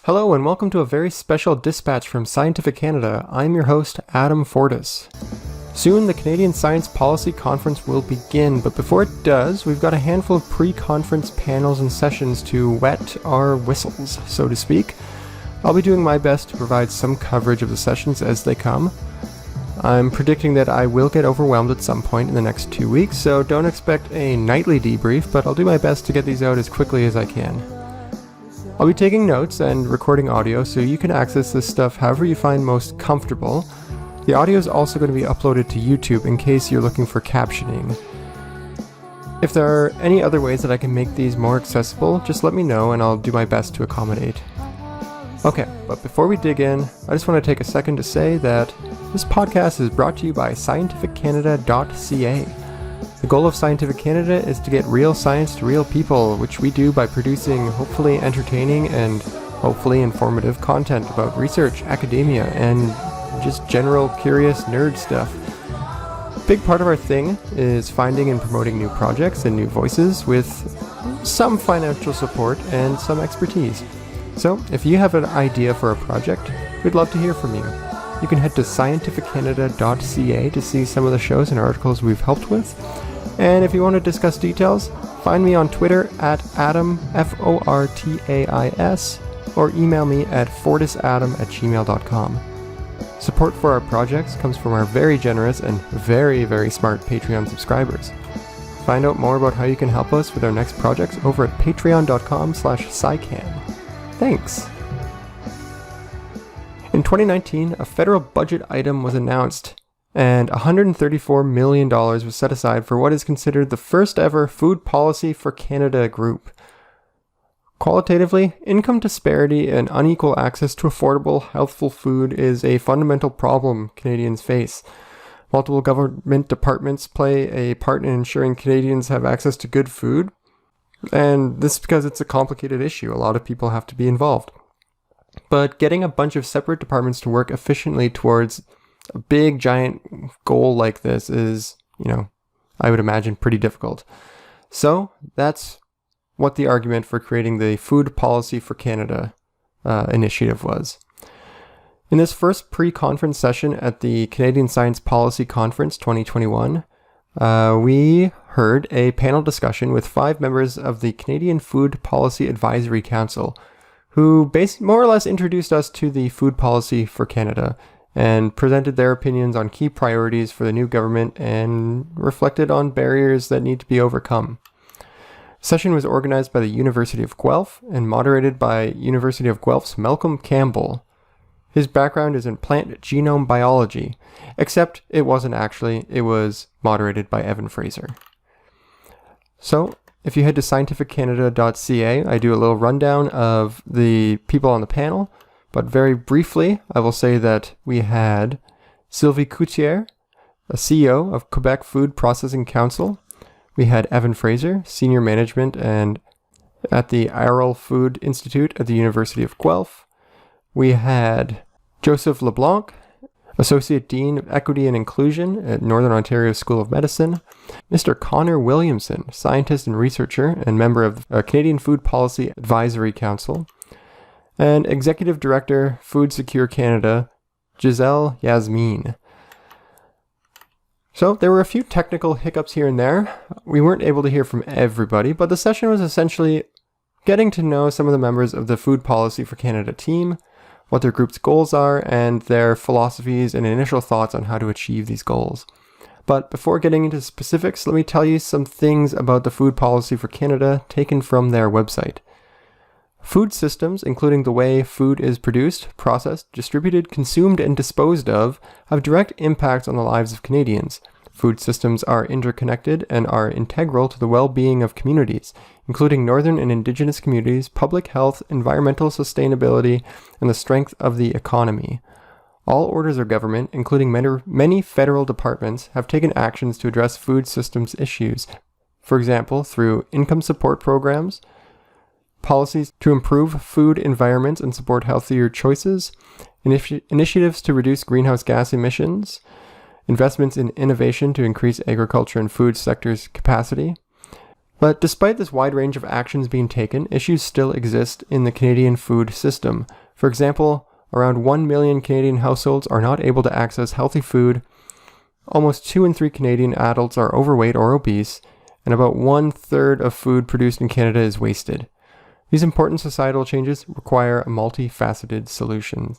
Hello and welcome to a very special dispatch from Scientific Canada. I'm your host, Adam Fortis. Soon the Canadian Science Policy Conference will begin, but before it does, we've got a handful of pre-conference panels and sessions to wet our whistles, so to speak. I'll be doing my best to provide some coverage of the sessions as they come. I'm predicting that I will get overwhelmed at some point in the next 2 weeks, so don't expect a nightly debrief, but I'll do my best to get these out as quickly as I can. I'll be taking notes and recording audio, so you can access this stuff however you find most comfortable. The audio is also going to be uploaded to YouTube in case you're looking for captioning. If there are any other ways that I can make these more accessible, just let me know and I'll do my best to accommodate. Okay, but before we dig in, I just want to take a second to say that this podcast is brought to you by scientificcanada.ca. The goal of Scientific Canada is to get real science to real people, which we do by producing hopefully entertaining and hopefully informative content about research, academia, and just general curious nerd stuff. A big part of our thing is finding and promoting new projects and new voices with some financial support and some expertise. So if you have an idea for a project, we'd love to hear from you. You can head to scientificcanada.ca to see some of the shows and articles we've helped with. And if you want to discuss details, find me on Twitter at Adam, Fortais, or email me at fortisadam@gmail.com. Support for our projects comes from our very generous and very, very smart Patreon subscribers. Find out more about how you can help us with our next projects over at patreon.com/SciCan. Thanks! In 2019, a federal budget item was announced, and $134 million was set aside for what is considered the first ever Food Policy for Canada group. Qualitatively, income disparity and unequal access to affordable, healthful food is a fundamental problem Canadians face. Multiple government departments play a part in ensuring Canadians have access to good food, and this is because it's a complicated issue. A lot of people have to be involved. But getting a bunch of separate departments to work efficiently towards a big, giant goal like this is, I would imagine pretty difficult. So that's what the argument for creating the Food Policy for Canada initiative was. In this first pre-conference session at the Canadian Science Policy Conference 2021, we heard a panel discussion with 5 members of the Canadian Food Policy Advisory Council, who more or less introduced us to the Food Policy for Canada and presented their opinions on key priorities for the new government and reflected on barriers that need to be overcome. The session was organized by the University of Guelph and moderated by University of Guelph's Malcolm Campbell. His background is in plant genome biology, except it wasn't actually, it was moderated by Evan Fraser. So, if you head to scientificcanada.ca, I do a little rundown of the people on the panel, but very briefly, I will say that we had Sylvie Coutier, a CEO of Quebec Food Processing Council. We had Evan Fraser, Senior Management and at the Arrel Food Institute at the University of Guelph. We had Joseph LeBlanc, Associate Dean of Equity and Inclusion at Northern Ontario School of Medicine. Mr. Connor Williamson, scientist and researcher and member of the Canadian Food Policy Advisory Council. And Executive Director, Food Secure Canada, Giselle Yasmin. So there were a few technical hiccups here and there. We weren't able to hear from everybody, but the session was essentially getting to know some of the members of the Food Policy for Canada team, what their group's goals are, and their philosophies and initial thoughts on how to achieve these goals. But before getting into specifics, let me tell you some things about the Food Policy for Canada taken from their website. Food systems, including the way food is produced, processed, distributed, consumed, and disposed of, have direct impacts on the lives of Canadians. Food systems are interconnected and are integral to the well-being of communities, including Northern and Indigenous communities, public health, environmental sustainability, and the strength of the economy. All orders of government, including many federal departments, have taken actions to address food systems issues, for example, through income support programs, policies to improve food environments and support healthier choices, initiatives to reduce greenhouse gas emissions, investments in innovation to increase agriculture and food sectors' capacity, But despite this wide range of actions being taken, issues still exist in the Canadian food system. For example, around 1 million Canadian households are not able to access healthy food, almost 2 in 3 Canadian adults are overweight or obese, and about 1/3 of food produced in Canada is wasted. These important societal changes require a multifaceted solution.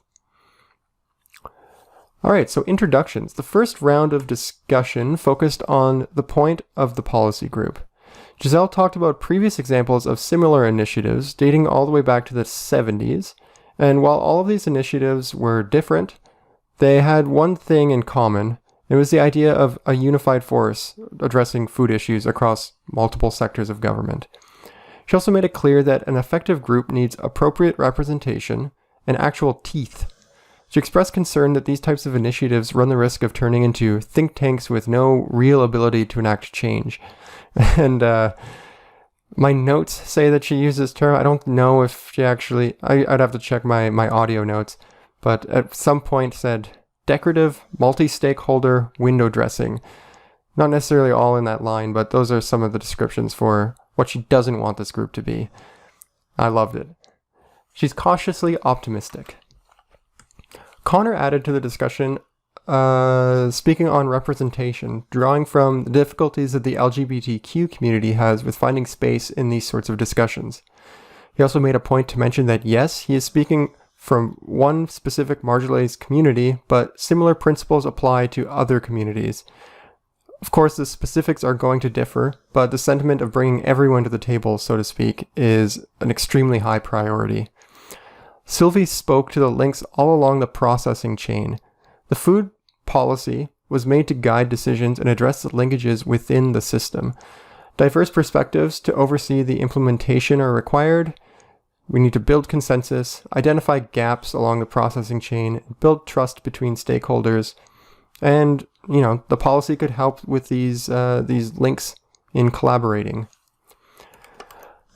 Alright, so introductions. The first round of discussion focused on the point of the policy group. Giselle talked about previous examples of similar initiatives dating all the way back to the 70s, and while all of these initiatives were different, they had one thing in common. It was the idea of a unified force addressing food issues across multiple sectors of government. She also made it clear that an effective group needs appropriate representation and actual teeth. She expressed concern that these types of initiatives run the risk of turning into think tanks with no real ability to enact change. And my notes say that she used this term. I don't know if she actually... I'd have to check my audio notes. But at some point said, decorative, multi-stakeholder window dressing. Not necessarily all in that line, but those are some of the descriptions for what she doesn't want this group to be. I loved it. She's cautiously optimistic. Connor added to the discussion, speaking on representation, drawing from the difficulties that the LGBTQ community has with finding space in these sorts of discussions. He also made a point to mention that yes, he is speaking from one specific marginalized community, but similar principles apply to other communities. Of course, the specifics are going to differ, but the sentiment of bringing everyone to the table, so to speak, is an extremely high priority. Sylvie spoke to the links all along the processing chain. The food policy was made to guide decisions and address the linkages within the system. Diverse perspectives to oversee the implementation are required. We need to build consensus, identify gaps along the processing chain, build trust between stakeholders, and, the policy could help with these links in collaborating.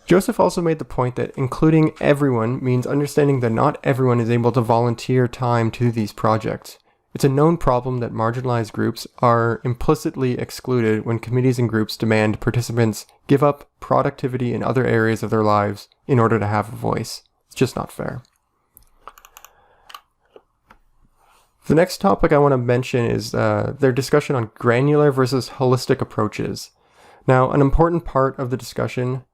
Joseph also made the point that including everyone means understanding that not everyone is able to volunteer time to these projects. It's a known problem that marginalized groups are implicitly excluded when committees and groups demand participants give up productivity in other areas of their lives in order to have a voice. It's just not fair. The next topic I want to mention is their discussion on granular versus holistic approaches. Now, an important part of the discussion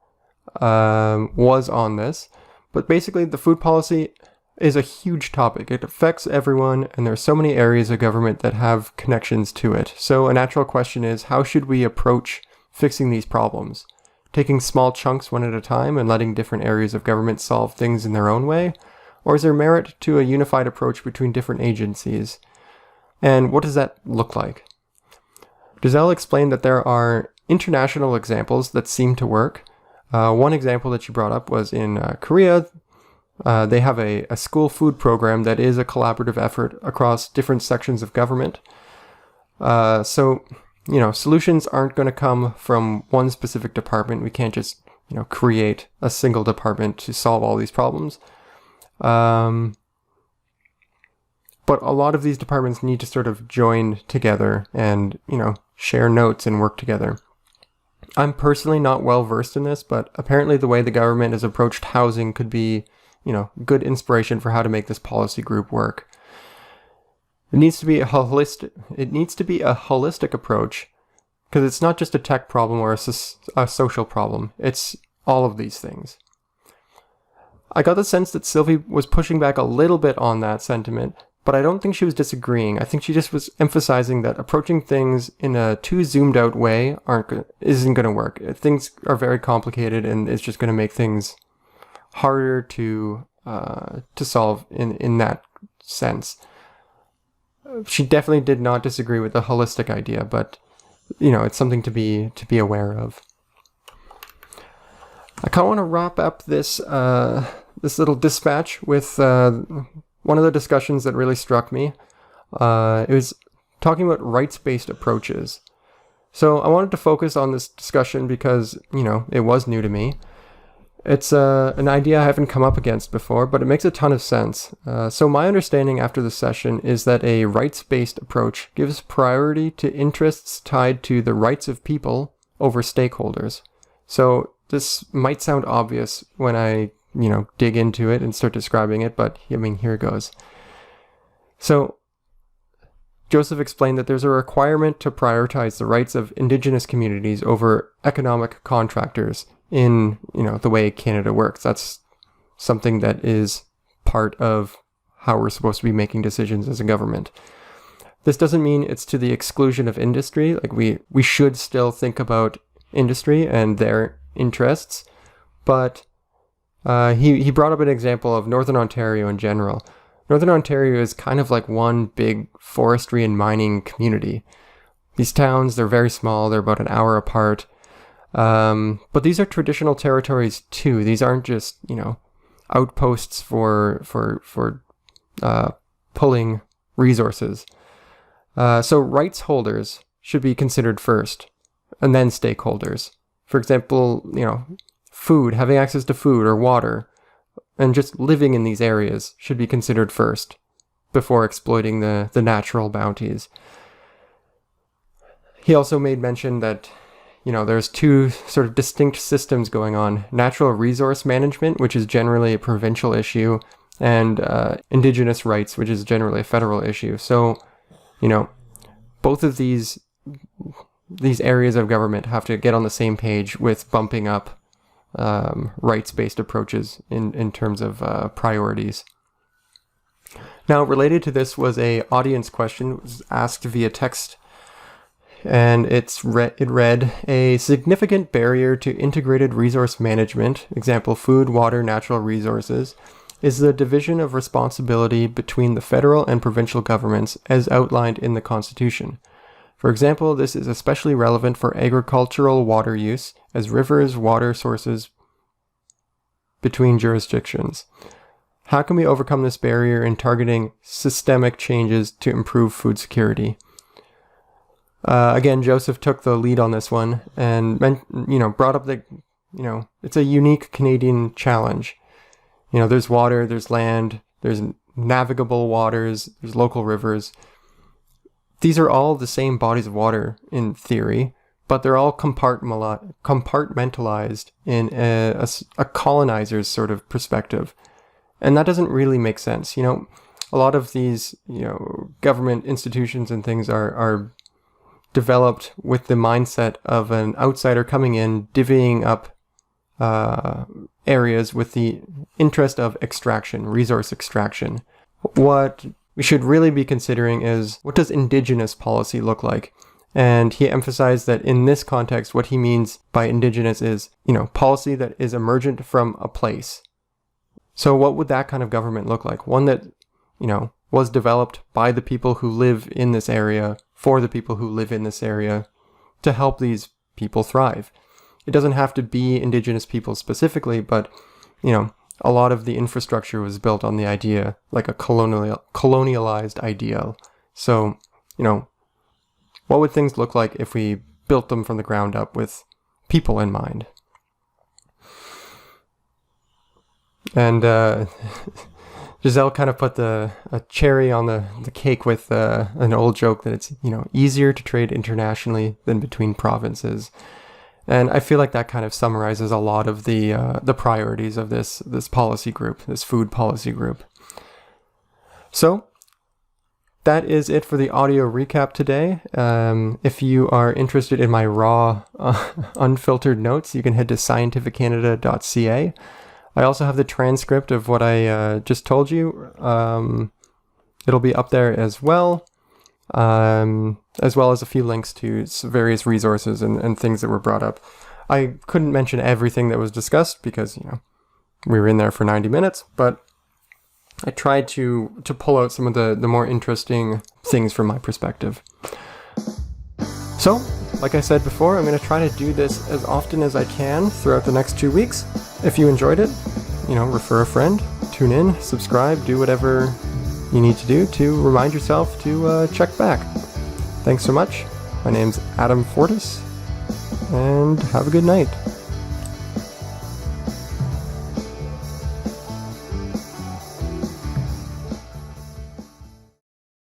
was on this, but basically the food policy is a huge topic. It affects everyone, and there are so many areas of government that have connections to it. So a natural question is, how should we approach fixing these problems? Taking small chunks one at a time and letting different areas of government solve things in their own way? Or is there merit to a unified approach between different agencies? And what does that look like? Giselle explained that there are international examples that seem to work. One example that she brought up was in Korea. They have a school food program that is a collaborative effort across different sections of government. So, solutions aren't going to come from one specific department. We can't just, create a single department to solve all these problems. But a lot of these departments need to sort of join together and, share notes and work together. I'm personally not well versed in this, but apparently the way the government has approached housing could be, good inspiration for how to make this policy group work. It needs to be a holistic approach, because it's not just a tech problem or a social problem. It's all of these things. I got the sense that Sylvie was pushing back a little bit on that sentiment, but I don't think she was disagreeing. I think she just was emphasizing that approaching things in a too zoomed out way isn't going to work. Things are very complicated, and it's just going to make things harder to solve in that sense. She definitely did not disagree with the holistic idea, but it's something to be aware of. I kind of want to wrap up this little dispatch with one of the discussions that really struck me. It was talking about rights-based approaches. So I wanted to focus on this discussion because, it was new to me. It's an idea I haven't come up against before, but it makes a ton of sense. So my understanding after the session is that a rights-based approach gives priority to interests tied to the rights of people over stakeholders. So this might sound obvious when I, dig into it and start describing it, but here it goes. So Joseph explained that there's a requirement to prioritize the rights of indigenous communities over economic contractors in, the way Canada works. That's something that is part of how we're supposed to be making decisions as a government. This doesn't mean it's to the exclusion of industry. Like we should still think about industry and their interests, but he brought up an example of Northern Ontario in general. Northern Ontario is kind of like one big forestry and mining community. These towns, they're very small, they're about an hour apart, but these are traditional territories too. These aren't just, outposts for pulling resources. So rights holders should be considered first, and then stakeholders. For example, food, having access to food or water, and just living in these areas should be considered first before exploiting the natural bounties. He also made mention that, there's two sort of distinct systems going on. Natural resource management, which is generally a provincial issue, and Indigenous rights, which is generally a federal issue. So, both of these areas of government have to get on the same page with bumping up rights-based approaches in terms of priorities. Now, related to this was a audience question. It was asked via text, and it read, a significant barrier to integrated resource management, example food, water, natural resources, is the division of responsibility between the federal and provincial governments as outlined in the Constitution. For example, this is especially relevant for agricultural water use, as rivers, water sources between jurisdictions. How can we overcome this barrier in targeting systemic changes to improve food security? Again, Joseph took the lead on this one and brought up that it's a unique Canadian challenge. There's water, there's land, there's navigable waters, there's local rivers. These are all the same bodies of water in theory, but they're all compartmentalized in a colonizer's sort of perspective. And that doesn't really make sense. A lot of these, government institutions and things are developed with the mindset of an outsider coming in, divvying up areas with the interest of extraction, resource extraction. What we should really be considering is, what does Indigenous policy look like? And he emphasized that in this context, what he means by Indigenous is, policy that is emergent from a place. So what would that kind of government look like? One that, was developed by the people who live in this area, for the people who live in this area, to help these people thrive. It doesn't have to be Indigenous people specifically, but, a lot of the infrastructure was built on the idea, like a colonialized ideal. So, what would things look like if we built them from the ground up with people in mind? And Giselle kind of put a cherry on the cake with an old joke that it's, easier to trade internationally than between provinces. And I feel like that kind of summarizes a lot of the priorities of this policy group, this food policy group. So that is it for the audio recap today. If you are interested in my raw, unfiltered notes, you can head to scientificcanada.ca. I also have the transcript of what I just told you. It'll be up there as well as a few links to various resources and things that were brought up. I couldn't mention everything that was discussed because, we were in there for 90 minutes, but I tried to pull out some of the more interesting things from my perspective. So, like I said before, I'm going to try to do this as often as I can throughout the next 2 weeks. If you enjoyed it, refer a friend, tune in, subscribe, do whatever you need to do to remind yourself to check back. Thanks so much. My name's Adam Fortis, and have a good night.